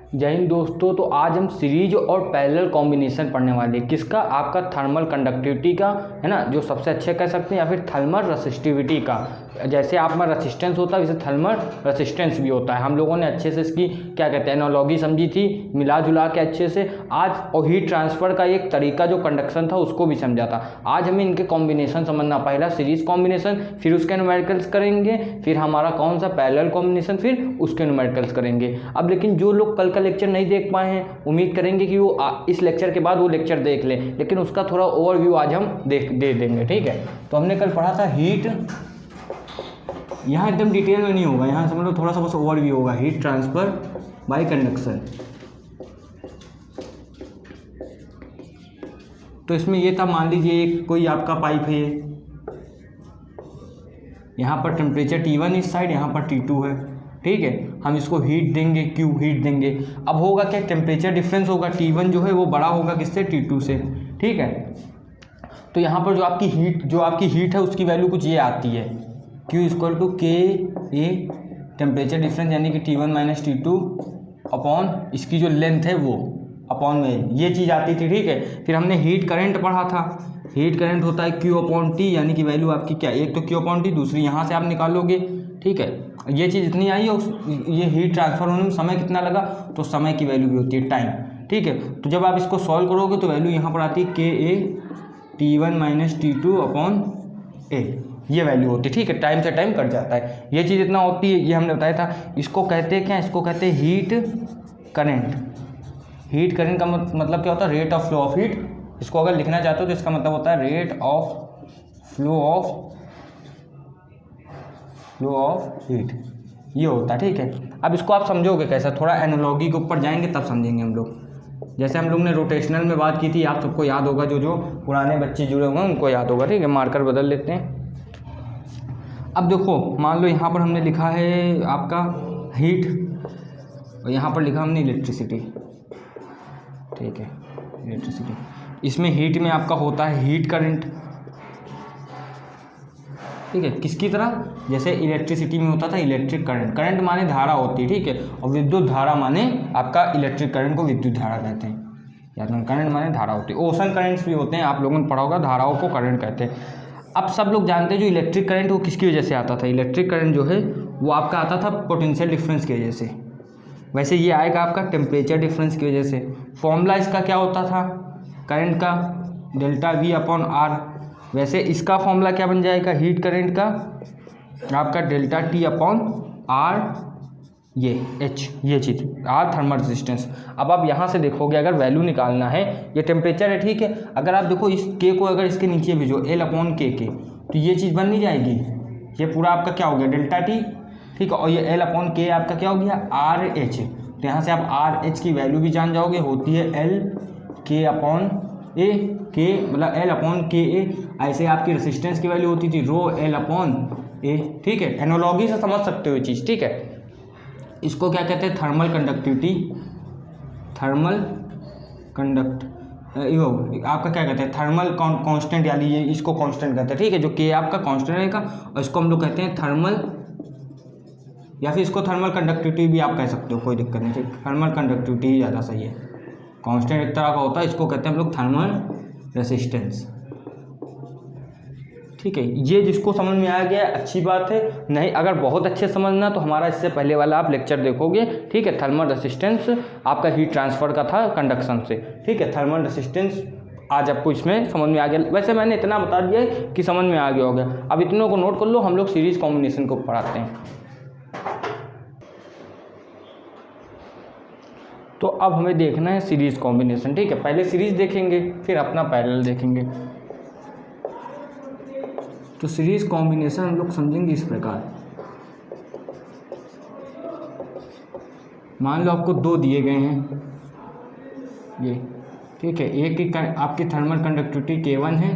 जय हिंद दोस्तों। तो आज हम सीरीज और पैरेलल कॉम्बिनेशन पढ़ने वाले हैं। किसका? आपका थर्मल कंडक्टिविटी का, है ना, जो सबसे अच्छे कह सकते हैं, या फिर थर्मल रेसिस्टिविटी का। जैसे आप में रेसिस्टेंस होता है वैसे थर्मल रेसिस्टेंस भी होता है। हम लोगों ने अच्छे से इसकी क्या कहते हैं एनालॉजी समझी थी, मिला जुला के अच्छे से। आज और हीट ट्रांसफ़र का एक तरीका जो कंडक्शन था उसको भी समझा था। आज हमें इनके कॉम्बिनेशन समझना, पहला सीरीज कॉम्बिनेशन, फिर उसके न्यूमेरिकल्स करेंगे, फिर हमारा कौन सा पैरेलल कॉम्बिनेशन, फिर उसके न्यूमेरिकल्स करेंगे। अब लेकिन जो लोग कल का लेक्चर नहीं देख पाए हैं, उम्मीद करेंगे कि वो इस लेक्चर के बाद वो लेक्चर देख लें, लेकिन उसका थोड़ा ओवरव्यू आज हम दे देंगे। ठीक है, तो हमने कल पढ़ा था हीट, यहाँ एकदम डिटेल में नहीं होगा, यहाँ समझ लो थोड़ा सा बस ओवरव्यू होगा। Heat transfer by conduction. तो इसमें ये था, मान लीजिए एक कोई आपका पाइप है, यहाँ पर टेम्परेचर T1 इस साइड, यहाँ पर T2 है। ठीक है, हम इसको हीट देंगे, Q हीट देंगे। अब होगा क्या, टेम्परेचर डिफरेंस होगा, T1 जो है वो बड़ा होगा किससे, T2 से। ठीक है, तो यहाँ पर जो आपकी हीट है उसकी वैल्यू कुछ ये आती है, Q equal to K A temperature difference यानी कि T1 माइनस T2 अपॉन इसकी जो लेंथ है वो अपॉन में, ये चीज़ आती थी। ठीक है, फिर हमने हीट करंट पढ़ा था। हीट करंट होता है Q अपॉन T, यानी कि वैल्यू आपकी क्या, एक तो Q अपॉन T, दूसरी यहाँ से आप निकालोगे। ठीक है, ये चीज़ इतनी आई और ये हीट ट्रांसफर होने में समय कितना लगा, तो समय की वैल्यू भी होती है टाइम। ठीक है, तो जब आप इसको सॉल्व करोगे तो वैल्यू यहाँ पर आती है K A T1 minus T2 upon A, ये वैल्यू होती है। ठीक है, टाइम से टाइम कट जाता है, ये चीज़ इतना होती है, ये हमने बताया था। इसको कहते हैं क्या, इसको कहते हैं हीट करंट। हीट करंट का मतलब क्या होता है, rate of flow of heat. इसको अगर लिखना चाहते हो तो इसका मतलब होता है rate of flow of heat, ये होता है। ठीक है, अब इसको आप समझोगे कैसा, थोड़ा एनालॉजी के ऊपर जाएंगे तब समझेंगे हम लोग। जैसे हम लोग ने रोटेशनल में बात की थी, आप सबको याद होगा, जो पुराने बच्चे जुड़े होंगे उनको याद होगा। ठीक है, मार्कर बदल लेते हैं। अब देखो, मान लो यहाँ पर हमने लिखा है आपका हीट और यहाँ पर लिखा हमने इलेक्ट्रिसिटी। ठीक है, इलेक्ट्रिसिटी, इसमें हीट में आपका होता है हीट करंट। ठीक है, किसकी तरह, जैसे इलेक्ट्रिसिटी में होता था इलेक्ट्रिक करंट। करंट माने धारा होती है। ठीक है, और विद्युत धारा माने आपका इलेक्ट्रिक करंट को विद्युत धारा कहते हैं। याद रखना, करंट माने धारा होती है। ओशन करंट्स भी होते हैं, आप लोगों ने पढ़ा होगा, धाराओं को करंट कहते हैं। अब सब लोग जानते हैं जो इलेक्ट्रिक करंट वो किसकी वजह से आता था। इलेक्ट्रिक करंट जो है वो आपका आता था पोटेंशियल डिफरेंस की वजह से। वैसे ये आएगा आपका टेम्परेचर डिफरेंस की वजह से। फॉर्मूला इसका क्या होता था करंट का, डेल्टा V अपॉन R। वैसे इसका फॉर्मूला क्या बन जाएगा हीट करंट का, आपका डेल्टा T अपॉन R, ये H, ये चीज़ R थर्मल रेजिस्टेंस। अब आप यहाँ से देखोगे, अगर वैल्यू निकालना है, ये टेम्परेचर है। ठीक है, अगर आप देखो इस K को अगर इसके नीचे भेजो L अपॉन K के, तो ये चीज़ बन नहीं जाएगी, ये पूरा आपका क्या हो गया डेल्टा T। ठीक है, और ये L अपॉन K आपका क्या हो गया RH। तो यहाँ से आप RH की वैल्यू भी जान जाओगे, होती है L K upon A, K मतलब L अपॉन K A। ऐसे आपकी रेसिस्टेंस की वैल्यू होती थी रो L अपॉन A। ठीक है, एनालॉजी से समझ सकते हो ये चीज़। ठीक है, इसको क्या कहते हैं, थर्मल कंडक्टिविटी, थर्मल कंडक्ट आपका क्या कहते हैं थर्मल कांस्टेंट, यानी ये इसको कांस्टेंट कहते हैं। ठीक है, जो K आपका कांस्टेंट रहेगा, और इसको हम लोग कहते हैं थर्मल, या फिर इसको थर्मल कंडक्टिविटी भी आप कह सकते हो, कोई दिक्कत नहीं। ठीक, थर्मल कंडक्टिविटी ही ज़्यादा सही है। कांस्टेंट एक तरह का होता है, इसको कहते हैं हम लोग थर्मल रेसिस्टेंस। ठीक है, ये जिसको समझ में आ गया अच्छी बात है, नहीं अगर बहुत अच्छे समझना तो हमारा इससे पहले वाला आप लेक्चर देखोगे। ठीक है, थर्मल रेसिस्टेंस आपका हीट ट्रांसफ़र का था कंडक्शन से। ठीक है, थर्मल रेसिस्टेंस आज आपको इसमें समझ में आ गया। वैसे मैंने इतना बता दिया है कि समझ में आ गया होगा। अब इतनों को नोट कर लो, हम लोग सीरीज कॉम्बिनेशन को पढ़ाते हैं। तो अब हमें देखना है सीरीज कॉम्बिनेशन। ठीक है, पहले सीरीज देखेंगे फिर अपना पैरेलल देखेंगे। तो सीरीज कॉम्बिनेशन हम लोग समझेंगे इस प्रकार, मान लो आपको दो दिए गए हैं ये। ठीक है, एक की आपकी थर्मल कंडक्टिविटी K1 है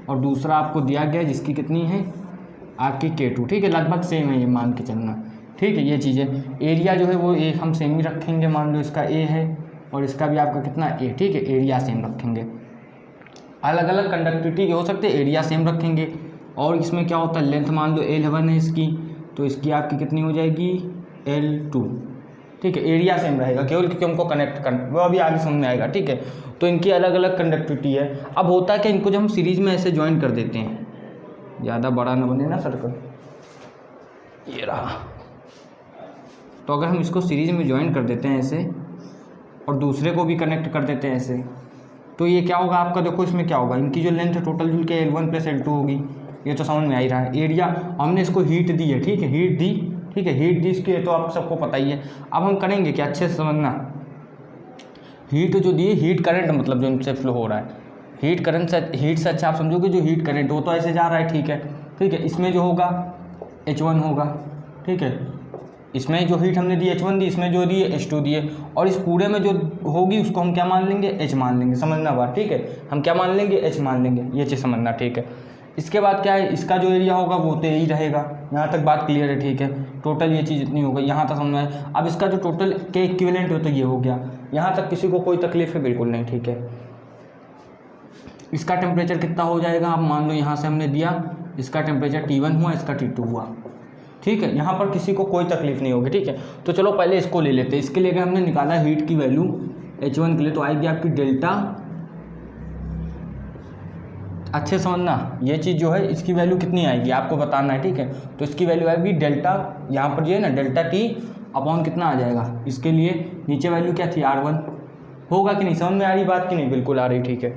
और दूसरा आपको दिया गया है जिसकी कितनी है आपकी K2। ठीक है, लगभग सेम है ये मान के चलना। ठीक है, ये चीज़ें एरिया जो है वो एक हम सेम ही रखेंगे, मान लो इसका A है और इसका भी आपका कितना A। ठीक है, एरिया सेम रखेंगे, अलग अलग कंडक्टिविटी के हो सकते, एरिया सेम रखेंगे। और इसमें क्या होता है, लेंथ मान लो L1 है इसकी, तो इसकी आपकी कितनी हो जाएगी L2। ठीक है, एरिया सेम रहेगा केवल क्योंकि हमको कनेक्ट कर, वो अभी आगे समझ में आएगा। ठीक है, तो इनकी अलग अलग कंडक्टिविटी है। अब होता है कि इनको जब हम सीरीज में ऐसे ज्वाइन कर देते हैं, ज़्यादा बड़ा ना बने ना सर्कल, ये रहा, तो अगर हम इसको सीरीज में ज्वाइन कर देते हैं ऐसे और दूसरे को भी कनेक्ट कर देते हैं ऐसे, तो ये क्या होगा आपका, देखो इसमें क्या होगा, इनकी जो लेंथ है टोटल जुल के L1 + L2 होगी। ये तो समझ में आ ही रहा है। एरिया हमने इसको हीट दी है, ठीक है, हीट दी, ठीक है, हीट दी इसकी, तो आप सबको पता ही है। अब हम करेंगे क्या, अच्छे से समझना, हीट जो दी, हीट करंट मतलब जो इनसे फ्लो हो रहा है, हीट करंट से, हीट से अच्छा आप समझोगे जो हीट करंट वो तो ऐसे जा रहा है, ठीक है, ठीक है, इसमें जो होगा H1 होगा, ठीक है, इसमें जो हीट हमने दी H1 दी, इसमें जो दी H2 दिए, और इस पूरे में जो होगी उसको हम क्या मान लेंगे, H मान लेंगे। समझना बात, ठीक है, हम क्या मान लेंगे, H मान लेंगे, ये चीज़ समझना, ठीक है। इसके बाद क्या है, इसका जो एरिया होगा वो तो यही रहेगा, यहाँ तक बात क्लियर है, ठीक है। टोटल ये चीज़ इतनी हो गई, यहाँ तक समझ में आए। अब इसका जो टोटल के इक्विवेलेंट हो तो ये हो गया, यहाँ तक किसी को कोई तकलीफ है बिल्कुल नहीं, ठीक है। इसका टेम्परेचर कितना हो जाएगा, आप मान लो यहाँ से हमने दिया, इसका टेम्परेचर T1 हुआ, इसका T2 हुआ, ठीक है, यहाँ पर किसी को कोई तकलीफ नहीं होगी, ठीक है। तो चलो पहले इसको ले लेते हैं। इसके लिए हमने निकाला हीट की वैल्यू H1 के लिए, तो आएगी आपकी डेल्टा, अच्छे समझना, ये चीज़ जो है इसकी वैल्यू कितनी आएगी आपको बताना है, ठीक है। तो इसकी वैल्यू आएगी डेल्टा, यहाँ पर ये है ना डेल्टा T अपॉन कितना आ जाएगा, इसके लिए नीचे वैल्यू क्या थी R1, होगा कि नहीं, समझ में आ रही बात कि नहीं, बिल्कुल आ रही, ठीक है।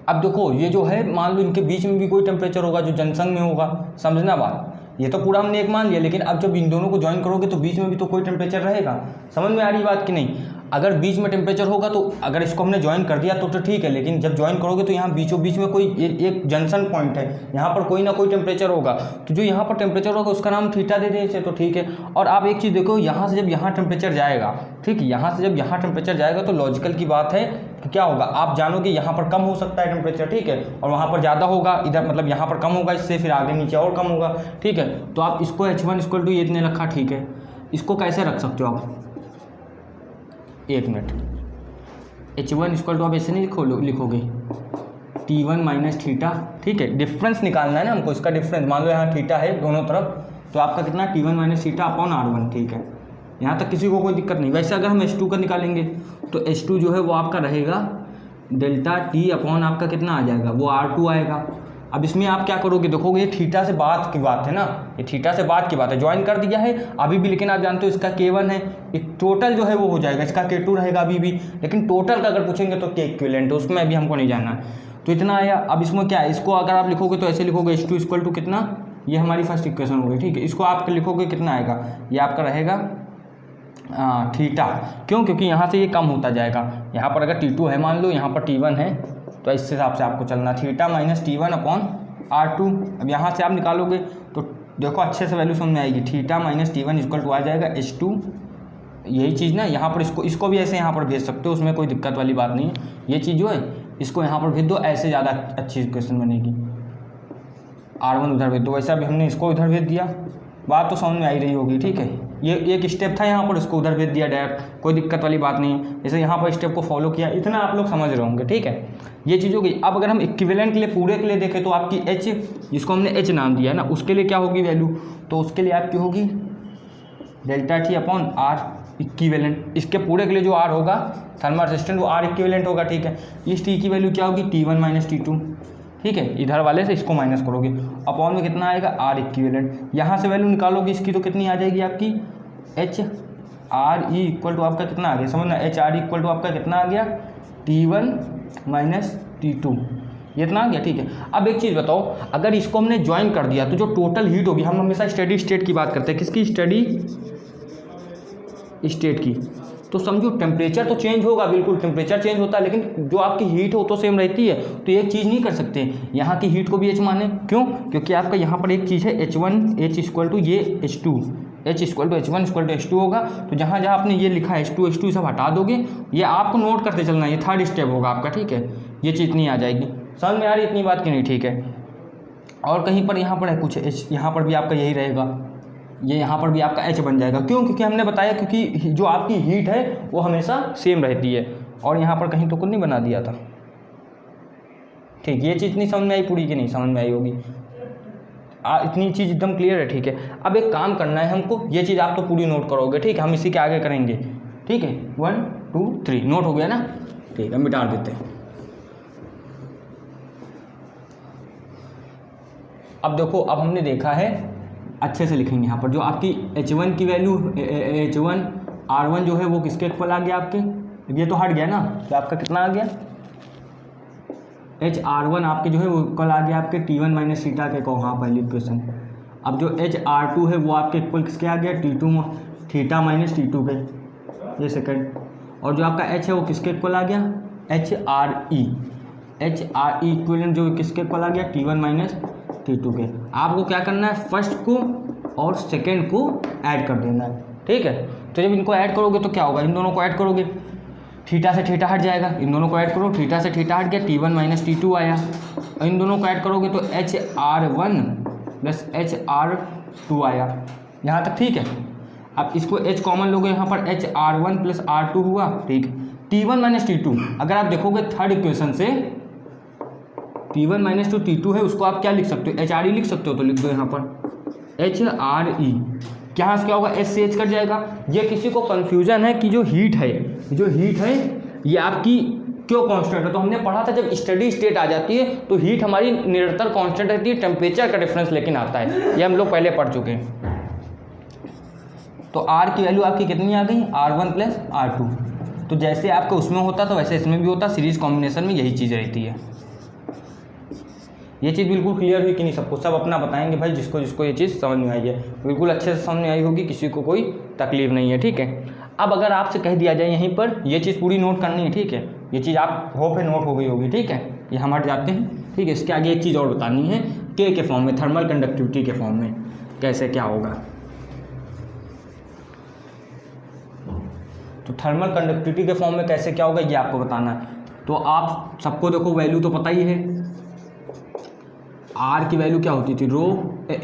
अब देखो ये जो है, मान लो इनके बीच में भी कोई टेम्परेचर होगा जो जंक्शन में होगा, समझना बात, ये तो पूरा हमने एक मान लिया, लेकिन अब जब इन दोनों को ज्वाइन करोगे तो बीच में भी तो कोई टेम्परेचर रहेगा, समझ में आ रही बात कि नहीं। अगर बीच में टेम्परेचर होगा तो अगर इसको हमने ज्वाइन कर दिया तो ठीक है, लेकिन जब ज्वाइन करोगे तो यहाँ बीचों बीच में कोई एक जंक्शन पॉइंट है, यहाँ पर कोई ना कोई टेम्परेचर होगा, तो जो यहाँ पर टेम्परेचर होगा उसका नाम थीटा दे दें इसे, तो ठीक है। और आप एक चीज़ देखो, यहाँ से जब यहाँ टेम्परेचर जाएगा, ठीक है, यहाँ से जब यहाँ टेम्परेचर जाएगा तो लॉजिकल की बात है कि क्या होगा, आप जानोगे यहाँ पर कम हो सकता है टेम्परेचर, ठीक है, और वहाँ पर ज़्यादा होगा, इधर मतलब यहाँ पर कम होगा, इससे फिर आगे नीचे और कम होगा, ठीक है। तो आप इसको H1 = ये इतने रखा, ठीक है। इसको कैसे रख सकते हो आप, एक मिनट, H1 = आप ऐसे नहीं लिखोगे T1 - थीटा, ठीक है, डिफरेंस निकालना है ना हमको, इसका डिफरेंस, मान लो यहाँ थीटा है दोनों तरफ, तो आपका कितना T1 - थीटा अपॉन R1, ठीक है, यहाँ तक किसी को कोई दिक्कत नहीं। वैसे अगर हम H2 का निकालेंगे तो H2 जो है वो आपका रहेगा डेल्टा T अपॉन आपका कितना आ जाएगा, वो R2 आएगा। अब इसमें आप क्या करोगे, देखोगे ये थीटा से बाद की बात है ना, ये थीटा से बाद की बात है, ज्वाइन कर दिया है अभी भी, लेकिन आप जानते हो इसका K1 है, एक टोटल जो है वो हो जाएगा, इसका K2 रहेगा अभी भी, लेकिन टोटल का अगर पूछेंगे तो K इक्विवेलेंट, उसमें अभी हमको नहीं जानना है। तो इतना आया। अब इसमें क्या है, इसको अगर आप लिखोगे तो ऐसे लिखोगे H2 = कितना, ये हमारी फर्स्ट इक्वेशन हो गई, ठीक है। इसको आप लिखोगे कितना आएगा, ये आपका रहेगा थीटा, क्यों, क्योंकि यहाँ से ये कम होता जाएगा, यहाँ पर अगर T2 है मान लो, यहाँ पर T1 है, तो इस हिसाब से आपको चलना, थीटा - T1 अपॉन R2। अब यहाँ से आप निकालोगे तो देखो अच्छे से वैल्यू समझ में आएगी, थीटा - T1 = आ जाएगा H2, यही चीज़ ना, यहाँ पर इसको भी ऐसे यहाँ पर भेज सकते हो, उसमें कोई दिक्कत वाली बात नहीं है। ये चीज़ जो है इसको यहाँ पर भेज दो, ऐसे ज़्यादा अच्छी इक्वेशन बनेगी, R1 उधर भेज दो, वैसा भी हमने इसको उधर भेज दिया, बात तो समझ में आ ही रही होगी, ठीक है। ये एक स्टेप था यहाँ पर, उसको उधर भेज दिया डायरेक्ट, कोई दिक्कत वाली बात नहीं है। जैसे यहाँ पर स्टेप को फॉलो किया, इतना आप लोग समझ रहे होंगे, ठीक है, ये चीज़ हो गई। अब अगर हम इक्विवेलेंट के लिए पूरे के लिए देखें तो आपकी H, जिसको हमने H नाम दिया है ना, उसके लिए क्या होगी वैल्यू, तो उसके लिए आपकी होगी delta T upon R equivalent. इसके पूरे के लिए जो R होगा थर्मल रेजिस्टेंट, वो R इक्विवेलेंट होगा, ठीक है। इस T की वैल्यू क्या होगी, T1 - T2, ठीक है, इधर वाले से इसको माइनस करोगे, अपॉन में कितना आएगा, R इक्विवेलेंट। यहाँ से वैल्यू निकालोगे इसकी तो कितनी आ जाएगी आपकी, HRE = आपका कितना आ गया, समझना, HRE = आपका कितना आ गया, T1 - T2, ये इतना आ गया, ठीक है। अब एक चीज़ बताओ, अगर इसको हमने ज्वाइन कर दिया तो जो टोटल हीट होगी, हम हमेशा स्टेडी स्टेट की बात करते हैं, किसकी, स्टेडी स्टेट की, तो समझो टेम्परेचर तो चेंज होगा, बिल्कुल टेम्परेचर चेंज होता है, लेकिन जो आपकी हीट हो तो सेम रहती है। तो एक चीज़ नहीं कर सकते, यहाँ की हीट को भी H माने, क्यों, क्योंकि आपका यहाँ पर एक चीज़ है H1, H = ये H2, H = H1 = H2 होगा। तो जहाँ जहाँ आपने ये लिखा है H2 सब हटा दोगे, ये आपको नोट करते चलना, ये थर्ड स्टेप होगा आपका, ठीक है। ये चीज़ नहीं आ जाएगी, समझ में आ रही इतनी बात की नहीं, ठीक है। और कहीं पर यहाँ पर है कुछ H, यहाँ पर भी आपका यही रहेगा, ये यहाँ पर भी आपका H बन जाएगा, क्यों, क्योंकि हमने बताया क्योंकि जो आपकी हीट है वो हमेशा सेम रहती है। और यहाँ पर कहीं तो कुछ नहीं बना दिया था, ठीक, ये चीज़ नहीं समझ में आई पूरी की नहीं समझ में आई होगी, इतनी चीज़ एकदम क्लियर है, ठीक है। अब एक काम करना है हमको, ये चीज़ आप तो पूरी नोट करोगे, ठीक है, हम इसी के आगे करेंगे, ठीक है। 1 2 3 नोट हो गया ना, ठीक है, मिटा देते हैं। अब देखो, अब हमने देखा है, अच्छे से लिखेंगे यहाँ पर, जो आपकी H1 की वैल्यू H1 R1 जो है वो किसके इक्वल आ गया आपके, ये तो हट गया ना, तो आपका कितना आ गया HR1 आपके जो है वो इक्वल आ गया आपके T1 माइनस थीटा के, कहो हाँ पहली इक्वेशन। अब जो HR2 है वो आपके इक्वल किसके आ गया, T2 थीटा माइनस T2 के, ये सेकंड। और जो आपका H है वो किसके इक्वल आ गया, HRE इक्वल जो किसके इक्वल आ गया, T1 माइनस T2 के। आपको क्या करना है, फर्स्ट को और सेकेंड को ऐड कर देना है, ठीक है। तो जब इनको ऐड करोगे तो क्या होगा, इन दोनों को ऐड करोगे, थीटा से थीटा हट जाएगा, इन दोनों को ऐड करो, थीटा से थीटा हट गया, T1 माइनस T2 आया, और इन दोनों को ऐड करोगे तो HR1 प्लस HR2 आया, यहाँ तक ठीक है। अब इसको H कॉमन लोगे, यहाँ पर HR1 प्लस R2 हुआ, ठीक। T1 माइनस T2 अगर आप देखोगे थर्ड इक्वेशन से, T1 माइनस T2 है, उसको आप क्या लिख सकते हो, HRE लिख सकते हो, तो लिख दो यहाँ पर HRE। यहाँ से क्या होगा, H से H कट जाएगा। ये किसी को कन्फ्यूजन है कि जो हीट है ये आपकी क्यों कांस्टेंट है, तो हमने पढ़ा था जब स्टडी स्टेट आ जाती है तो हीट हमारी निरंतर कांस्टेंट रहती है, टेम्परेचर का डिफरेंस लेकिन आता है, ये हम लोग पहले पढ़ चुके हैं। तो R की वैल्यू आपकी कितनी आ गई, R1 प्लस R2। तो जैसे आपके उसमें होता तो वैसे इसमें भी होता, सीरीज कॉम्बिनेशन में यही चीज़ रहती है। ये चीज़ बिल्कुल क्लियर हुई कि नहीं सबको, सब अपना बताएंगे भाई, जिसको जिसको ये चीज़ समझ में आई है बिल्कुल अच्छे से समझ में आई होगी, किसी को कोई तकलीफ नहीं है, ठीक है। अब अगर आपसे कह दिया जाए यहीं पर ये चीज़ पूरी नोट करनी है, ठीक है, ये चीज़ आप होप है नोट हो गई होगी, ठीक है, ये हम हट जाते हैं, ठीक है। इसके आगे एक चीज़ और बतानी है, के फॉर्म में, थर्मल कंडक्टिविटी के फॉर्म में कैसे क्या होगा। तो थर्मल कंडक्टिविटी के फॉर्म में कैसे क्या होगा ये आपको बताना है। तो आप सबको देखो वैल्यू तो पता ही है, R की वैल्यू क्या होती थी, रो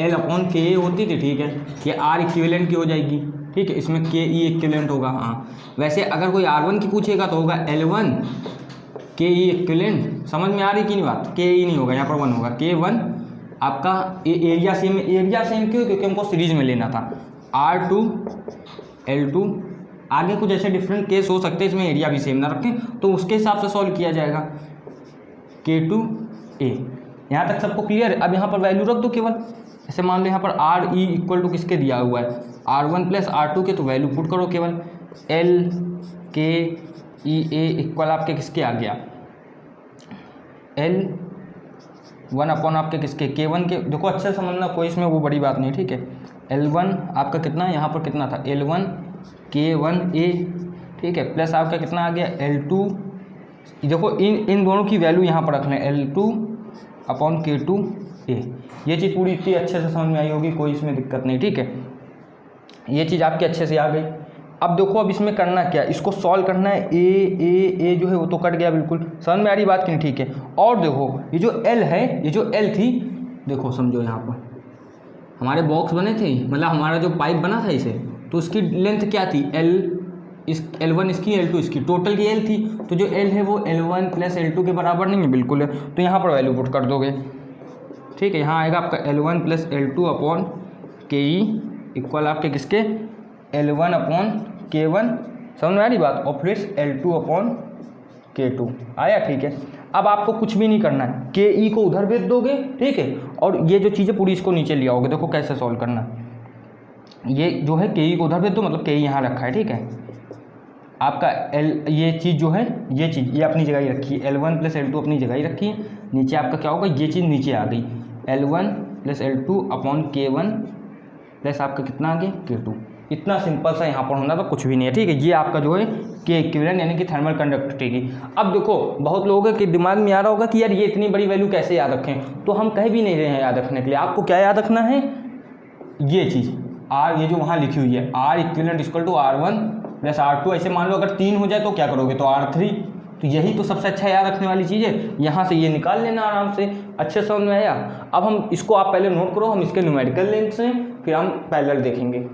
L अपॉन के होती थी, ठीक है। ये R इक्विवेलेंट की हो जाएगी, ठीक है, इसमें के ई इक्विवेलेंट होगा। हाँ, वैसे अगर कोई R1 की पूछेगा तो होगा L1 के ई इक्विवेलेंट, समझ में आ रही कि नहीं बात, के ई नहीं होगा, यहाँ पर 1 होगा, K1 आपका एरिया सेम क्यों, क्योंकि हमको सीरीज में लेना था। R2 L2 आगे कुछ ऐसे डिफरेंट केस हो सकते हैं, इसमें एरिया भी सेम ना रखें तो उसके हिसाब से सॉल्व किया जाएगा। K2A, यहाँ तक सबको क्लियर है। अब यहाँ पर वैल्यू रख दो केवल, ऐसे मान लो यहाँ पर RE इक्वल टू किसके दिया हुआ है, R1 प्लस R2 के, तो वैल्यू पुट करो केवल, LKEA इक्वल आपके किसके आ गया, L1 अपॉन आपके किसके, K1 के। देखो अच्छे से समझना, कोई इसमें वो बड़ी बात नहीं, ठीक है। L1 आपका कितना, यहाँ पर कितना था, L1 K1A, ठीक है, प्लस आपका कितना आ गया, L2। देखो इन दोनों की वैल्यू यहाँ पर रख लें, L2 अपॉन K2A। ये चीज़ पूरी इतनी अच्छे से समझ में आई होगी, कोई इसमें दिक्कत नहीं, ठीक है। ये चीज़ आपकी अच्छे से आ गई। अब देखो, अब इसमें करना क्या, इसको सॉल्व करना है। ए जो है वो तो कट गया, बिल्कुल समझ में आ रही बात कि नहीं, ठीक है। और देखो ये जो L है, ये जो L थी, देखो समझो यहाँ पर हमारे बॉक्स बने थे, मतलब हमारा जो पाइप बना था इसे, तो उसकी लेंथ क्या थी, L1 इसकी, L2 इसकी, टोटल की L थी। तो जो L है वो L1 प्लस L2 के बराबर नहीं है, बिल्कुल है, तो यहाँ पर वैल्यू पुट कर दोगे, ठीक है। यहाँ आएगा आपका L1 plus L2 upon KE equal आपके किसके, L1 अपॉन K1, समझ में आ रही बात, और फिर L2 अपॉन K2 आया, ठीक है। अब आपको कुछ भी नहीं करना है, KE को उधर भेज दोगे, ठीक है, और ये जो चीज़ें पूरी इसको नीचे ले आओगे। देखो कैसे सॉल्व करना है, ये जो है KE को उधर भेज दो, मतलब KE यहाँ रखा है, ठीक है। आपका ये चीज़ जो है, ये अपनी जगह ही रखी है, L1 प्लस L2 अपनी जगह ही रखी है। नीचे आपका क्या होगा, ये चीज़ नीचे आ गई, L1 plus L2 upon K1 plus आपका कितना आ गया, K2। इतना सिंपल सा यहाँ पर होना तो कुछ भी नहीं है, ठीक है। ये आपका जो है के इक्विवेलेंट यानी कि थर्मल कंडक्टिविटी की। अब देखो बहुत लोगों के दिमाग में आ रहा होगा कि यार ये इतनी बड़ी वैल्यू कैसे याद रखें, तो हम कह भी नहीं रहे हैं याद रखने के लिए। आपको क्या याद रखना है, ये चीज़ R, ये जो वहाँ लिखी हुई है, R equivalent equal to R1 plus R2। ऐसे मान लो अगर 3 हो जाए तो क्या करोगे, तो R3। तो यही तो सबसे अच्छा याद रखने वाली चीज़ है। यहाँ से ये निकाल लेना आराम से, अच्छे समझ में आया। अब हम इसको आप पहले नोट करो, हम इसके न्यूमेरिकल लिंक्स हैं, फिर हम पैरेलल देखेंगे।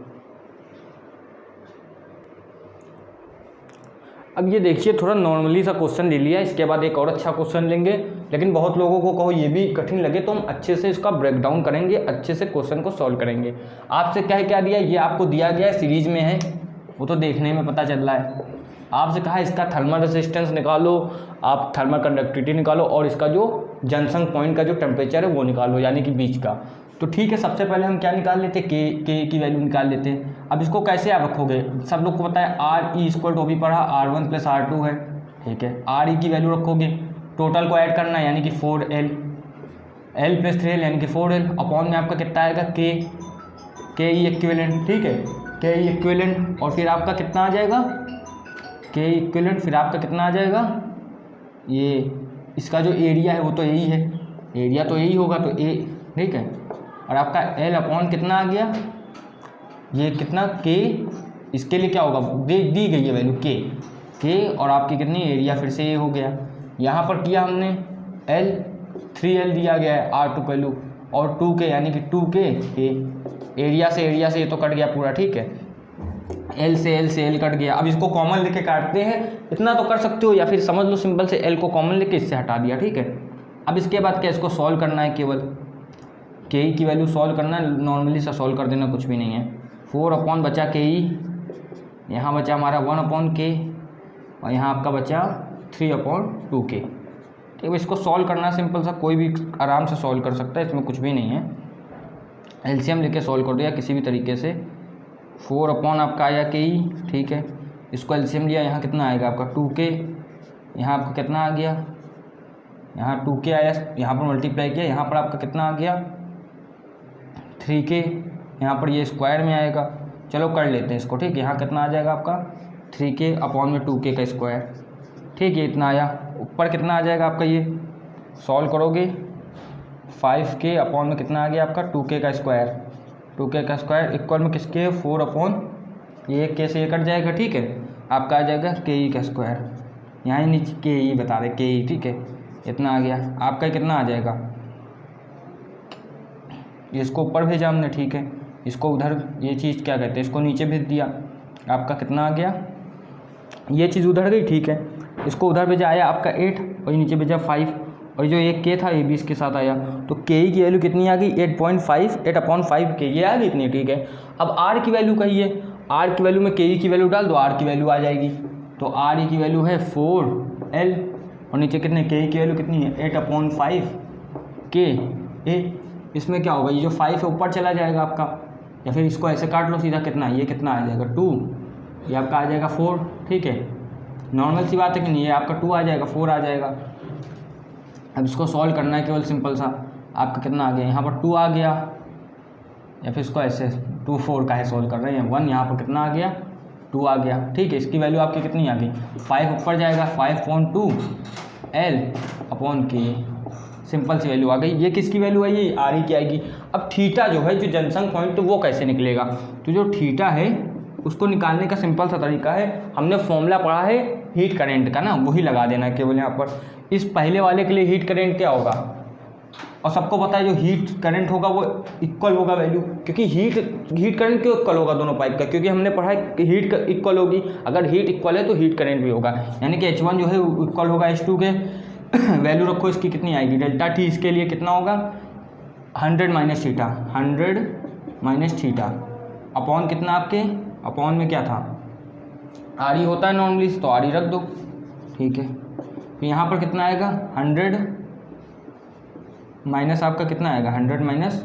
अब ये देखिए थोड़ा नॉर्मली सा क्वेश्चन ले लिया, इसके बाद एक और अच्छा क्वेश्चन लेंगे। लेकिन बहुत लोगों को कहो ये भी कठिन लगे तो हम अच्छे से इसका ब्रेक डाउन करेंगे, अच्छे से क्वेश्चन को सॉल्व करेंगे। आपसे क्या दिया, ये आपको दिया गया है, सीरीज में है, वो तो देखने में पता चल रहा है। आपसे कहा इसका थर्मल रेजिस्टेंस निकालो, आप थर्मल कंडक्टिविटी निकालो और इसका जो जंक्शन पॉइंट का जो टेम्परेचर है वो निकालो, यानी कि बीच का। तो ठीक है, सबसे पहले हम क्या निकाल लेते हैं, के की वैल्यू निकाल लेते हैं। अब इसको कैसे आप रखोगे, सब लोग को पता है आर ई इक्वल टू भी पढ़ा R1 + R2 है, ठीक है। आर ई की वैल्यू रखोगे, टोटल को ऐड करना है यानी कि 4L, L + 3L यानी कि 4L, अपॉन में आपका कितना आएगा के ई इक्विवेलेंट, ठीक है, के ई इक्विवेलेंट। और फिर आपका कितना आ जाएगा, के ई इक्विवेलेंट, फिर आपका कितना आ जाएगा, ये इसका जो एरिया है वो तो यही है, एरिया तो यही होगा, तो ए, ठीक है। और आपका L अपॉन कितना आ गया, ये कितना के, इसके लिए क्या होगा, दी गई है वैल्यू के और आपकी कितनी एरिया, फिर से ये हो गया। यहाँ पर किया हमने L 3L दिया गया है R2 वैल्यू और 2K यानी कि 2K एरिया से ये तो कट गया पूरा, ठीक है। L से L कट गया। अब इसको कॉमन लेके काटते हैं, इतना तो कर सकते हो, या फिर समझ लो सिंपल से L को कॉमन लेके इससे हटा दिया, ठीक है। अब इसके बाद क्या, इसको सॉल्व करना है, केवल के ई की वैल्यू सॉल्व करना है, नॉर्मली सा सॉल्व कर देना, कुछ भी नहीं है। 4 अपॉन बचा के ई, यहाँ बचा हमारा 1 अपॉन के और यहाँ आपका बचा 3 अपॉन 2K, ठीक है। इसको सॉल्व करना है सिंपल सा, कोई भी आराम से सॉल्व कर सकता है, इसमें कुछ भी नहीं है। एलसीएम लेके सॉल्व कर दिया किसी भी तरीके से। 4 अपॉन आपका आया के ई, ठीक है। इसको एलसीएम लिया, यहाँ कितना आएगा आपका 2K, यहाँ आपका कितना आ गया, यहाँ 2K आया, यहाँ पर मल्टीप्लाई किया, यहाँ पर आपका कितना आ गया 3K, यहाँ पर ये स्क्वायर में आएगा। चलो कर लेते हैं इसको, ठीक है। यहाँ कितना आ जाएगा आपका 3K अपॉन में 2K का स्क्वायर, ठीक है, इतना आया। ऊपर कितना आ जाएगा आपका, ये सॉल्व करोगे 5K अपॉन में कितना आ गया आपका 2K का स्क्वायर, 2K का स्क्वायर इक्वल में किसके 4 अपॉन ये K से ये कट जाएगा, ठीक है। आपका आ जाएगा KE का स्क्वायर, यहाँ नीचे KE बता रहे, KE, ठीक है, इतना आ गया। आपका कितना आ जाएगा, इसको ऊपर भेजा हमने, ठीक है, इसको उधर, ये चीज़ क्या कहते हैं, इसको नीचे भेज दिया, आपका कितना आ गया, ये चीज़ उधर गई, ठीक है। इसको उधर भेजा, आया आपका 8 और नीचे भेजा 5 और जो एक K था ये भी इसके साथ आया, तो KE की वैल्यू कितनी आ गई 8.5, 8 अपॉन 5K, ये आ गई इतनी, ठीक है। अब R की वैल्यू कहिए, R की वैल्यू में KE की वैल्यू डाल दो, R की वैल्यू आ जाएगी। तो RE की वैल्यू है 4L और नीचे कितने KE की वैल्यू कितनी है 8 अपॉन 5K। इसमें क्या होगा, ये जो 5 है ऊपर चला जाएगा आपका, या फिर इसको ऐसे काट लो सीधा, कितना ये कितना आ जाएगा 2, ये आपका आ जाएगा 4, ठीक है। नॉर्मल सी बात है कि नहीं, ये आपका 2 आ जाएगा, 4 आ जाएगा। अब इसको सॉल्व करना है केवल सिंपल सा, आपका कितना आ गया, यहाँ पर 2 आ गया, या फिर इसको ऐसे 2 4 का है सॉल्व कर रहे हैं 1, यहाँ पर कितना आ गया 2 आ गया, ठीक है। इसकी वैल्यू आपकी कितनी आ गई 5 ऊपर जाएगा, 5/2L अपॉन K, सिंपल सी वैल्यू आ गई। ये किसकी वैल्यू आई, ये RE की आएगी। अब थीटा जो है, जो जंक्शन पॉइंट, वो कैसे निकलेगा, तो जो थीटा है उसको निकालने का सिंपल सा तरीका है, हमने फॉर्मूला पढ़ा है हीट करेंट का ना, वही लगा देना है केवल यहाँ पर। इस पहले वाले के लिए हीट करेंट क्या होगा, और सबको पता है जो हीट करंट होगा वो इक्वल होगा वैल्यू, क्योंकि हीट करेंट क्यों इक्वल होगा दोनों पाइप का, क्योंकि हमने पढ़ा है कि हीट इक्वल होगी, अगर हीट इक्वल है तो हीट करंट भी होगा, यानी कि H1 जो है इक्वल होगा H2 के। वैल्यू रखो इसकी कितनी आएगी डेल्टा T, इसके लिए कितना होगा 100 minus theta, 100 minus theta upon कितना आपके, अपॉन में क्या था RE होता है नॉर्मली, तो RE रख दो, ठीक है। फिर यहाँ पर कितना आएगा 100 माइनस आपका कितना आएगा 100 माइनस,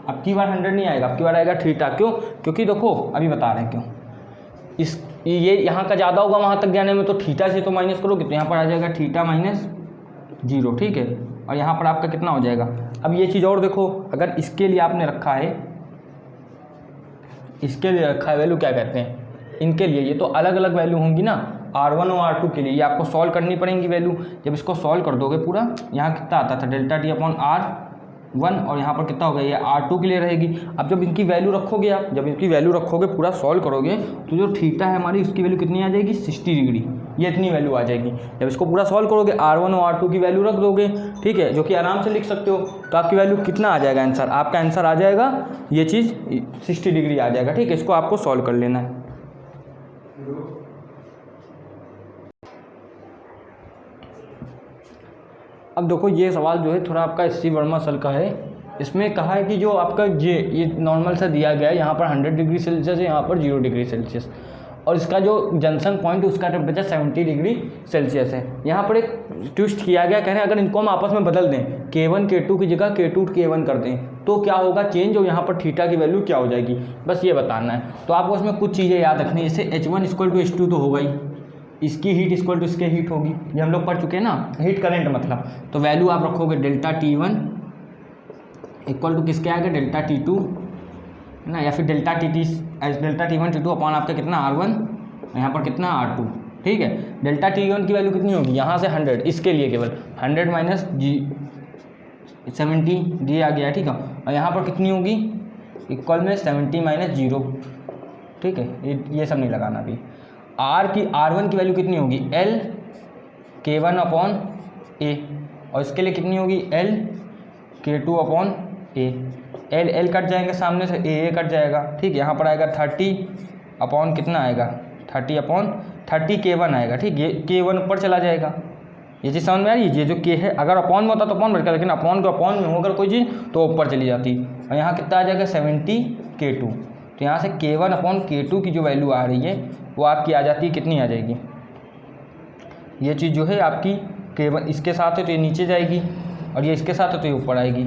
अब की बार 100 नहीं आएगा, अब की बार आएगा थीटा। क्यों, क्योंकि देखो अभी बता रहे हैं क्यों, इस ये यहाँ का ज़्यादा होगा वहाँ तक जाने में, तो थीटा से तो माइनस करोगे तो यहाँ पर आ जाएगा थीटा माइनस 0, ठीक है। और यहाँ पर आपका कितना हो जाएगा। अब ये चीज़ और देखो, अगर इसके लिए आपने रखा है, इसके लिए रखा है वैल्यू क्या कहते हैं, इनके लिए ये तो अलग अलग वैल्यू होंगी ना, R1 और R2 के लिए ये आपको सॉल्व करनी पड़ेंगी वैल्यू। जब इसको सॉल्व कर दोगे पूरा, यहाँ कितना आता था डेल्टा T अपॉन R1 और यहाँ पर कितना हो गया ये R2 के लिए रहेगी। अब जब इनकी वैल्यू रखोगे आप, जब इनकी वैल्यू रखोगे पूरा सॉल्व करोगे, तो जो थीटा है हमारी उसकी वैल्यू कितनी आ जाएगी 60 डिग्री, ये इतनी वैल्यू आ जाएगी। जब इसको पूरा सॉल्व करोगे R1 और R2 की वैल्यू रख दोगे, ठीक है, जो कि आराम से लिख सकते हो, तो आपकी वैल्यू कितना आ जाएगा आंसर, आपका आंसर आ जाएगा ये चीज़ 60 डिग्री आ जाएगा, ठीक है। इसको आपको सॉल्व कर लेना है। अब देखो ये सवाल जो है थोड़ा आपका SC वर्मा सर का है। इसमें कहा है कि जो आपका ये नॉर्मल सा दिया गया है, यहाँ पर 100 डिग्री सेल्सियस है, यहाँ पर 0 डिग्री सेल्सियस, और इसका जो जंक्शन पॉइंट है उसका टेम्परेचर 70 डिग्री सेल्सियस है। यहाँ पर एक ट्विस्ट किया गया, कह रहे हैं अगर इनको हम आपस में बदल दें, K1 K2 की जगह K2 K1 कर दें तो क्या होगा चेंज, और यहाँ पर थीटा की वैल्यू क्या हो जाएगी, बस ये बताना है। तो आपको इसमें कुछ चीज़ें याद रखनी है, जैसे H1 = H2 तो होगा ही, इसकी हीट इक्वल टू इसके हीट होगी, ये हम लोग पढ़ चुके हैं ना, हीट करंट मतलब। तो वैल्यू आप रखोगे डेल्टा T1 इक्वल टू किसके आएगा, डेल्टा T2 है ना, या फिर डेल्टा T1 T2 अपॉन आपका कितना R1, यहाँ पर कितना R2, ठीक है। डेल्टा T1 की वैल्यू कितनी होगी, यहाँ से 100, इसके लिए केवल 100 माइनस 70 दिया गया, ठीक है। और यहाँ पर कितनी होगी, इक्वल में 70 माइनस 0, ठीक है, ये सब नहीं लगाना अभी। R1 की वैल्यू कितनी होगी, L K1 अपॉन A, और इसके लिए कितनी होगी, L K2 upon A। L cut जाएंगे सामने से, A कट जाएगा, ठीक है। यहाँ पर आएगा 30 अपॉन कितना आएगा, 30 अपॉन 30 K1 आएगा, ठीक, ये K1 ऊपर चला जाएगा। ये चीज़ समझ में आ रही है, ये जो K है अगर अपॉन में होता तो अपॉन बढ़, लेकिन अपॉन को अपॉन में हो अगर कोई चीज़ तो ऊपर चली जाती। और यहाँ कितना आ जाएगा 70 K2, तो यहाँ से K1 अपॉन K2 की जो वैल्यू आ रही है वो आपकी आ जाती है, कितनी आ जाएगी, ये चीज़ जो है आपकी K1 इसके साथ है तो ये नीचे जाएगी, और ये इसके साथ है तो ये ऊपर आएगी,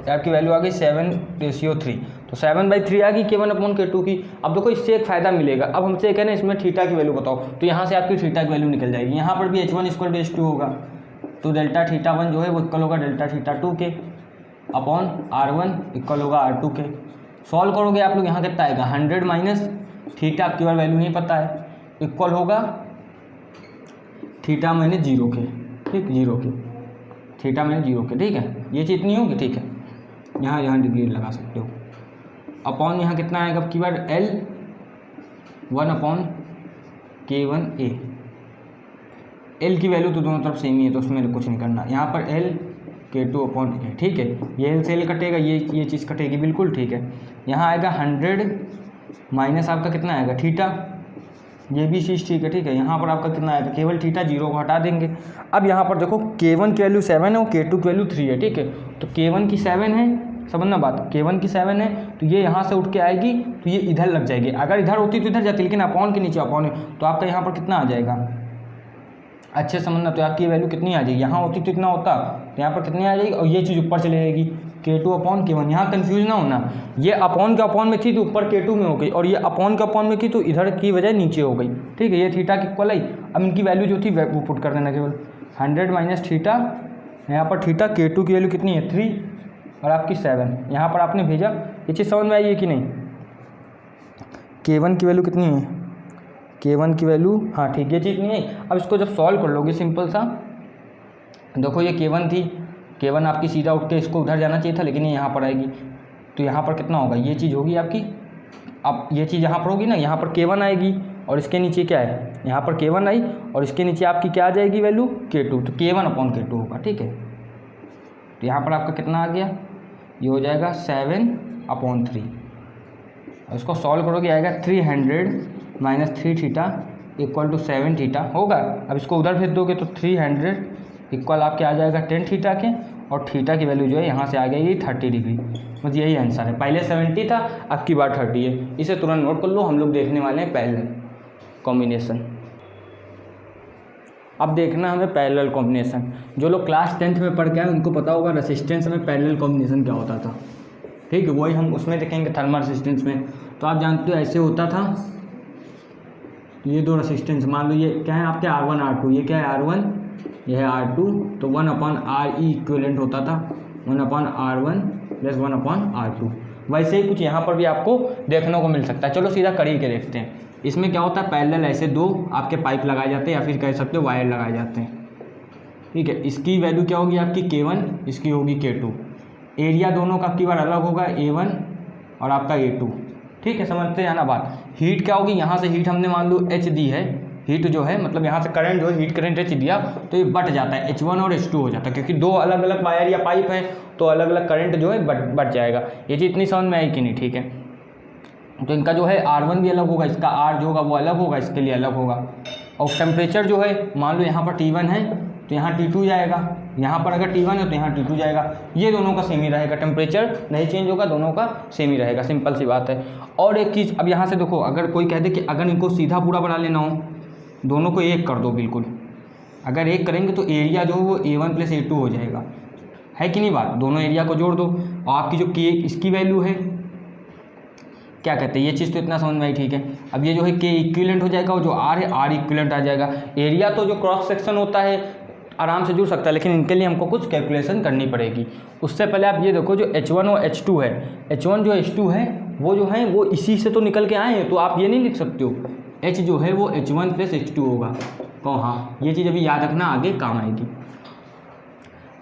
आपकी वैल्यू आ गई 7:3। तो 7/3 आ गई K1 अपॉन K2 की। अब देखो इससे एक फ़ायदा मिलेगा, अब हमसे एक है ना इसमें थीटा की वैल्यू बताओ, तो यहाँ से आपकी थीटा की वैल्यू निकल जाएगी। यहाँ पर भी H1 = H2 होगा, तो डेल्टा θ1 जो है वो इक्वल होगा डेल्टा θ2 के अपॉन R1 इक्वल होगा R2 के। सॉल्व करोगे आप लोग, यहाँ कितना आएगा 100 माइनस थीटा, आपकी बार वैल्यू नहीं पता है, इक्वल होगा थीटा माइनस 0 के, ठीक, 0 के, थीटा माइनस 0 के, ठीक है। ये चीज़ नहीं होगी, ठीक है, यहाँ डिग्री लगा सकते हो। अपॉन यहाँ कितना आएगा आपकी बार L 1 अपॉन K1A। L की वैल्यू तो दोनों तरफ सेम ही है तो उसमें कुछ नहीं करना। यहाँ पर L K2 अपॉन A, ठीक है, ये L से L कटेगा, ये चीज़ कटेगी, बिल्कुल ठीक है। यहाँ आएगा 100 माइनस आपका कितना आएगा थीटा, ये भी चीज़ ठीक है, ठीक है। यहाँ पर आपका कितना आएगा, केवल थीटा 0 को हटा देंगे। अब यहाँ पर देखो K1 की वैल्यू 7 है और K2 की वैल्यू 3 है, ठीक है। तो K1 की 7 है, समझना बात, K1 की 7 है तो ये यहाँ से उठ के आएगी तो ये इधर लग जाएगी, अगर इधर होती तो इधर जाती, लेकिन अपॉन के नीचे अपॉन है तो आपका यहाँ पर कितना आ जाएगा, अच्छे समझना। तो आपकी वैल्यू कितनी आ जाएगी, यहाँ होती तो इतना होता, तो यहाँ पर कितनी आ जाएगी, और ये चीज़ ऊपर चली जाएगी K2 अपॉन K1। यहाँ कन्फ्यूज ना होना, ये अपॉन के अपॉन में थी तो ऊपर K2 में हो गई, और ये अपॉन के अपॉन में थी तो इधर की वजह नीचे हो गई, ठीक है। ये थीटा की इक्वल आई। अब इनकी वैल्यू जो थी वो पुट कर देना, केवल 100 माइनस थीटा, यहाँ पर थीटा K2 की वैल्यू कितनी है 3 और आपकी 7, यहाँ पर आपने भेजा। ये चीज़ समझ में आई है कि नहीं, K1 की वैल्यू कितनी है, K1 की वैल्यू, हाँ ठीक, ये चीज़ नहीं है। अब इसको जब सॉल्व कर लोगे सिंपल सा, देखो ये K1 थी, K1 आपकी सीधा उठ के इसको उधर जाना चाहिए था, लेकिन ये यहाँ पर आएगी, तो यहाँ पर कितना होगा, ये चीज़ होगी आपकी। अब ये चीज़ यहाँ पर होगी ना, यहाँ पर K1 आएगी और इसके नीचे क्या है, यहाँ पर K1 आई और इसके नीचे आपकी क्या आ जाएगी वैल्यू K2, तो K1 अपॉन K2 होगा, ठीक है। तो यहाँ पर आपका कितना आ गया, ये हो जाएगा 7/3, और इसको सॉल्व करोगे आएगा 300 minus 3 theta equal to 7 theta होगा। अब इसको उधर भेज दोगे तो 300 इक्वल आपके आ जाएगा 10 थीटा के, और थीटा की वैल्यू जो है यहाँ से आ गई 30 डिग्री, बस यही आंसर है। पहले 70 था, अब की बार 30 है, इसे तुरंत नोट कर लो। हम लोग देखने वाले हैं पैरेलल कॉम्बिनेशन। अब देखना हमें पैरेलल कॉम्बिनेशन। जो लोग क्लास 10th में पढ़ के आए उनको पता होगा रेसिस्टेंस में पैरेलल कॉम्बिनेशन क्या होता था, ठीक है, वही हम उसमें देखेंगे थर्मल रेसिस्टेंस में। तो आप जानते हो ऐसे होता था, ये दो रेसिस्टेंस मान लो, ये क्या है आपके R1 R2, ये क्या है R1, ये है R2, तो 1/RE इक्विवेलेंट होता था, 1/R1 प्लस 1/R2। वैसे ही कुछ यहाँ पर भी आपको देखने को मिल सकता है। चलो सीधा कर ही के देखते हैं। इसमें क्या होता है, पैरेलल ऐसे दो आपके पाइप लगाए जाते हैं, या फिर कह सकते हो वायर लगाए जाते हैं, ठीक है। इसकी वैल्यू क्या होगी आपकी K1, इसकी होगी K2। एरिया दोनों का आपकी बार अलग होगा, A1 और आपका A2, ठीक है, समझते हैं ना बात। हीट क्या होगी, यहाँ से हीट हमने मान लो H दी है, हीट जो है मतलब यहाँ से करंट जो है हीट करंट H दिया, तो ये बट जाता है, H1 और H2 हो जाता है, क्योंकि दो अलग अलग वायर या पाइप है तो अलग अलग करंट जो है बट जाएगा। ये चीज़ इतनी समझ में आई कि नहीं, ठीक है। तो इनका जो है R1 भी अलग होगा, इसका R जो होगा वो अलग होगा, इसके लिए अलग होगा। और टेम्परेचर जो है मान लो यहाँ पर T1 है तो यहाँ T2 जाएगा, यहाँ पर अगर T1 है तो यहाँ T2 जाएगा। ये दोनों का सेम ही रहेगा, टेम्परेचर नहीं चेंज होगा, दोनों का सेम ही रहेगा, सिंपल सी बात है। और एक चीज़, अब यहाँ से देखो, अगर कोई कह दे कि अगर इनको सीधा पूरा बना लेना हो, दोनों को एक कर दो बिल्कुल, अगर एक करेंगे तो एरिया जो है वो A1 + A2 हो जाएगा, है कि नहीं बात। दोनों एरिया को जोड़ दो और आपकी जो K इसकी वैल्यू है, क्या कहते हैं, ये चीज़ तो इतना समझ में आई, ठीक है। अब ये जो है K इक्विवेलेंट हो जाएगा और जो R है R इक्विवेलेंट आ जाएगा। एरिया तो जो क्रॉस सेक्शन होता है आराम से जुड़ सकता है, लेकिन इनके लिए हमको कुछ कैलकुलेशन करनी पड़ेगी। उससे पहले आप ये देखो, जो H1 और H2 है, H1 जो H2 है वो जो है वो इसी से तो निकल के आए हैं, तो आप ये नहीं लिख सकते हो H जो है वो H1 + H2 होगा। तो हाँ, ये चीज़ अभी याद रखना, आगे काम आएगी।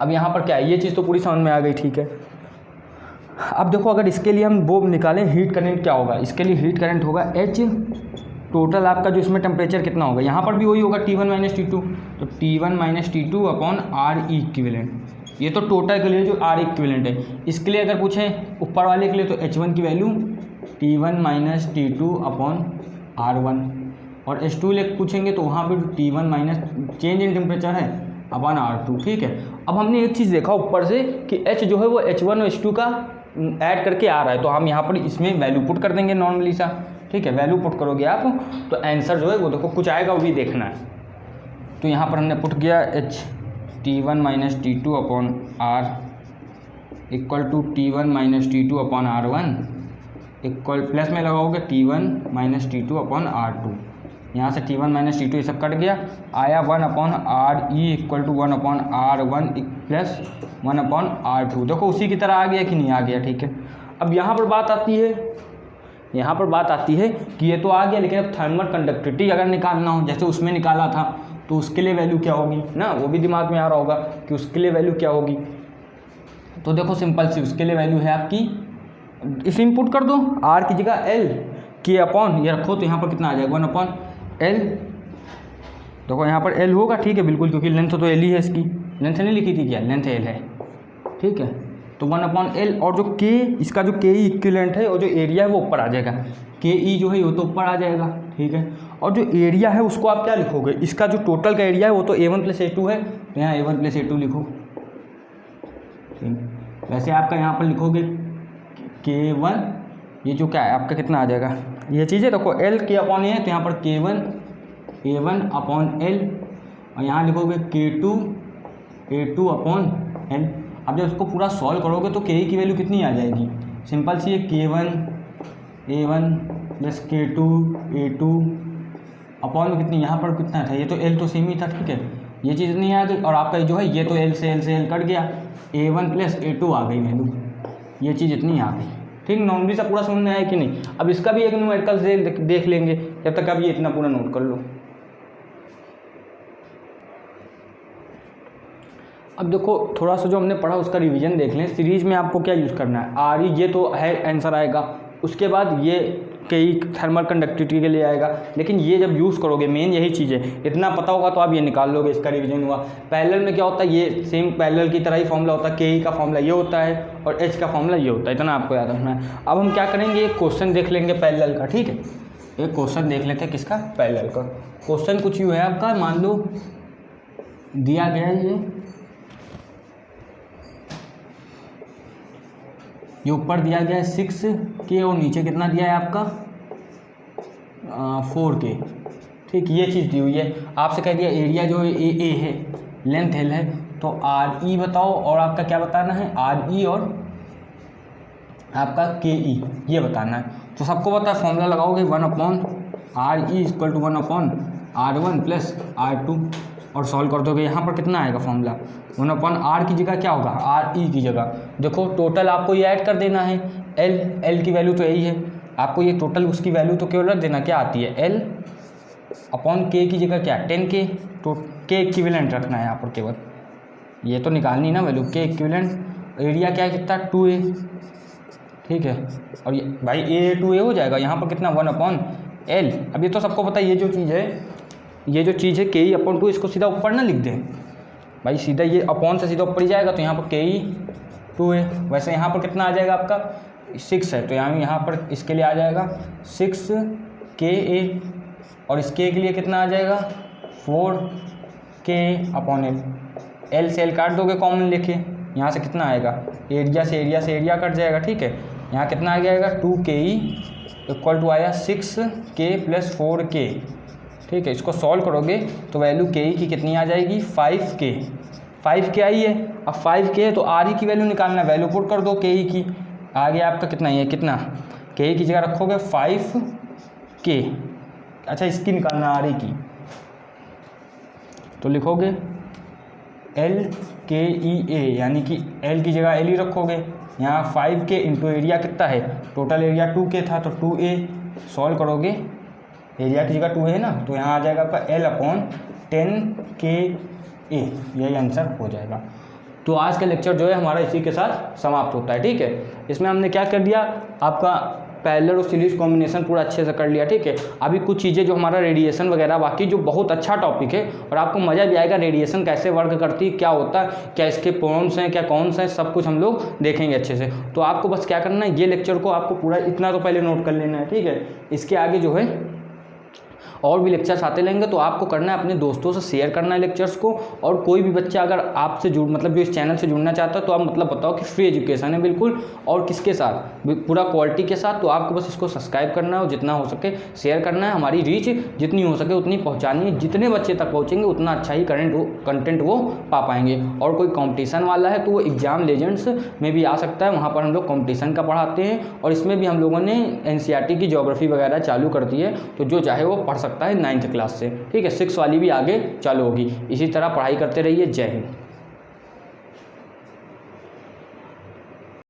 अब यहाँ पर क्या है, ये चीज़ तो पूरी समझ में आ गई, ठीक है। अब देखो, अगर इसके लिए हम वो निकालें हीट करंट क्या होगा, इसके लिए हीट करंट होगा H टोटल आपका जो इसमें टेम्परेचर कितना होगा, यहाँ पर भी वही होगा T1 - T2, तो T1 - T2 upon R equivalent. ये तो टोटल के लिए जो R इक्विवेलेंट है। इसके लिए अगर पूछें ऊपर वाले के लिए तो H1 की value T1 - T2 upon R1, और H2 ले पूछेंगे तो वहाँ पर T1 चेंज इन टेम्परेचर है अपॉन R2, ठीक है। अब हमने एक चीज़ देखा ऊपर से कि H जो है वो H1 और H2 का ऐड करके आ रहा है, तो हम यहाँ पर इसमें वैल्यू पुट कर देंगे नॉर्मली सा, ठीक है। वैल्यू पुट करोगे आप तो आंसर जो है वो देखो कुछ आएगा, वो भी देखना है। तो यहाँ पर हमने पुट किया H T1 - T2 upon R equal to T1 - T2 upon R1 equal, plus में लगाओगे T1 - T2 अपॉन R2। यहाँ से T1 - T2 ये सब कट गया, आया 1 upon RE equal to 1 upon R1 plus 1 upon R2। देखो उसी की तरह आ गया कि नहीं आ गया, ठीक है। अब यहाँ पर बात आती है कि ये तो आ गया, लेकिन अब थर्मल कंडक्टिविटी अगर निकालना हो, जैसे उसमें निकाला था, तो उसके लिए वैल्यू क्या होगी ना, वो भी दिमाग में आ रहा होगा कि उसके लिए वैल्यू क्या होगी। तो देखो सिंपल सी, उसके लिए वैल्यू है आपकी, इसे इनपुट कर दो, R की जगह L K अपॉन ये रखो, तो यहाँ पर कितना आ जाएगा 1 अपॉन L। देखो यहाँ पर L होगा, ठीक है, बिल्कुल, क्योंकि लेंथ तो L ही है, इसकी लेंथ नहीं लिखी थी क्या, लेंथ L है, ठीक है। तो 1 अपॉन L, और जो K, इसका जो K इक्विवेलेंट है और जो एरिया है वो ऊपर आ जाएगा, KE जो है वो तो ऊपर आ जाएगा, ठीक है। और जो एरिया है उसको आप क्या लिखोगे, इसका जो टोटल का एरिया है वो तो A1 + A2 है, तो यहाँ A1 + A2 लिखो, ठीक। वैसे आपका यहाँ पर लिखोगे K1, ये जो क्या है आपका कितना आ जाएगा, ये चीज़ें देखो L K अपॉन A है, तो यहाँ पर K1 A1 अपॉन L, और यहाँ लिखोगे K2 A2 अपॉन L। अब जब इसको पूरा सॉल्व करोगे तो K की वैल्यू कितनी आ जाएगी, सिंपल सी है, K1 A1 plus K2 A2 upon में कितनी, यहाँ पर कितना था, ये तो L तो सेम ही था, ठीक है, ये चीज़ नहीं आ गई। और आपका जो है ये तो L से L कट गया, A1 प्लस A2 आ गई वैल्यू, ये चीज़ इतनी आ गई, ठीक। नॉर्मली सा पूरा समझ में आया कि नहीं। अब इसका भी एक न्यूमेरिकल देख लेंगे, जब तक अब ये इतना पूरा नोट कर लो। अब देखो थोड़ा सा जो हमने पढ़ा उसका रिवीजन देख लें। सीरीज में आपको क्या यूज़ करना है, RE ये तो है आंसर आएगा, उसके बाद ये कई थर्मल कंडक्टिविटी के लिए आएगा, लेकिन ये जब यूज़ करोगे मेन यही चीज़ है, इतना पता होगा तो आप ये निकाल लोगे, इसका रिवीजन हुआ। पैरेलल में क्या होता है, ये सेम पैरेलल की तरह ही फॉर्मूला होता है, KE का फॉर्मूला ये होता है और H का फॉर्मूला ये होता है, इतना आपको याद रखना है। अब हम क्या करेंगे, एक क्वेश्चन देख लेंगे पैरेलल का, ठीक है। एक क्वेश्चन देख लेते हैं, किसका, पैरेलल का। क्वेश्चन कुछ यूँ है आपका, मान लो दिया गया है ये ऊपर दिया गया है 6K और नीचे कितना दिया है आपका 4K, ठीक। ये चीज़ दी हुई है, आपसे कह दिया एरिया जो है A है, लेंथ L है, तो RE बताओ, और आपका क्या बताना है, RE और आपका KE ये बताना है। तो सबको पता है, फॉर्मूला लगाओगे 1 upon RE equal to 1 upon R1 plus R2 और सॉल्व कर दोगे। यहाँ पर कितना आएगा फॉर्मूला, 1 अपॉन R की जगह क्या होगा, RE की जगह देखो टोटल आपको ये ऐड कर देना है, L की वैल्यू तो यही है, आपको ये टोटल उसकी वैल्यू तो केवल रख देना, क्या आती है L अपॉन K की जगह क्या 10K, तो K इक्विवेलेंट रखना है यहाँ पर केवल, ये तो निकालनी ना वैल्यू, K इक्विवेलेंट। एरिया क्या है कितना 2A, ठीक है, और ये भाई A 2A हो जाएगा, यहाँ पर कितना 1 अपॉन L। अब ये तो सबको पता है, ये जो चीज़ है KE अपॉन 2, इसको सीधा ऊपर ना लिख दें भाई, सीधा ये अपॉन से सीधा ऊपर ही जाएगा, तो यहाँ पर KE 2A। वैसे यहाँ पर कितना आ जाएगा आपका 6 है, तो यहाँ पर इसके लिए आ जाएगा 6KA, और इस K के लिए कितना आ जाएगा 4 के अपॉन एल, एल से एल काट दोगे कॉमन लेके, यहाँ से कितना आएगा, एरिया से एरिया कट जाएगा, ठीक है। यहाँ कितना आ जाएगा 2ke इक्वल टू आया 6k + 4k, ठीक है। इसको सॉल्व करोगे तो वैल्यू ke की कितनी आ जाएगी 5k आई है। अब 5k है तो re की वैल्यू निकालना, वैल्यू पुट कर दो ke की, आ गया आपका कितना, ये कितना, ke की जगह रखोगे 5k, अच्छा इसकी निकालना re की, तो लिखोगे LKEA, यानी कि L की जगह L ही रखोगे। यहाँ 5k इंटू एरिया कितना है, टोटल एरिया 2k था तो 2a, सॉल्व करोगे एरिया की जगह 2 है ना, तो यहाँ आ जाएगा आपका L/10KA, यही आंसर हो जाएगा। तो आज का लेक्चर जो है हमारा इसी के साथ समाप्त होता है, ठीक है। इसमें हमने क्या कर दिया, आपका पैरेलल और सीरीज कॉम्बिनेशन पूरा अच्छे से कर लिया, ठीक है। अभी कुछ चीज़ें जो हमारा रेडिएशन वगैरह, बाकी जो बहुत अच्छा टॉपिक है और आपको मज़ा भी आएगा, रेडिएशन कैसे वर्क करती है, क्या होता है, क्या इसके फॉर्म्स हैं, क्या कौन से हैं, सब कुछ हम लोग देखेंगे अच्छे से। तो आपको बस क्या करना है, ये लेक्चर को आपको पूरा इतना तो पहले नोट कर लेना है, ठीक है। इसके आगे जो है और भी लेक्चर्स आते रहेंगे, तो आपको करना है अपने दोस्तों से शेयर करना है लेक्चर्स को। और कोई भी बच्चा अगर आपसे मतलब जो इस चैनल से जुड़ना चाहता है तो आप मतलब बताओ कि फ्री एजुकेशन है बिल्कुल, और किसके साथ, पूरा क्वालिटी के साथ। तो आपको बस इसको सब्सक्राइब करना है और जितना हो सके शेयर करना है, हमारी रीच जितनी हो सके उतनी पहुँचानी है, जितने बच्चे तक पहुँचेंगे उतना अच्छा ही कंटेंट वो पा पाएंगे। और कोई कॉम्पिटिशन वाला है तो वो एग्जाम लेजेंड्स में भी आ सकता है, वहाँ पर हम लोग कॉम्पिटिशन का पढ़ाते हैं, और इसमें भी हम लोगों ने NCERT की ज्योग्राफी वगैरह चालू कर दी है, तो जो चाहे वो पढ़ सकता है 9th क्लास से, ठीक है। 6 वाली भी आगे चालू होगी। इसी तरह पढ़ाई करते रहिए। जय हिंद।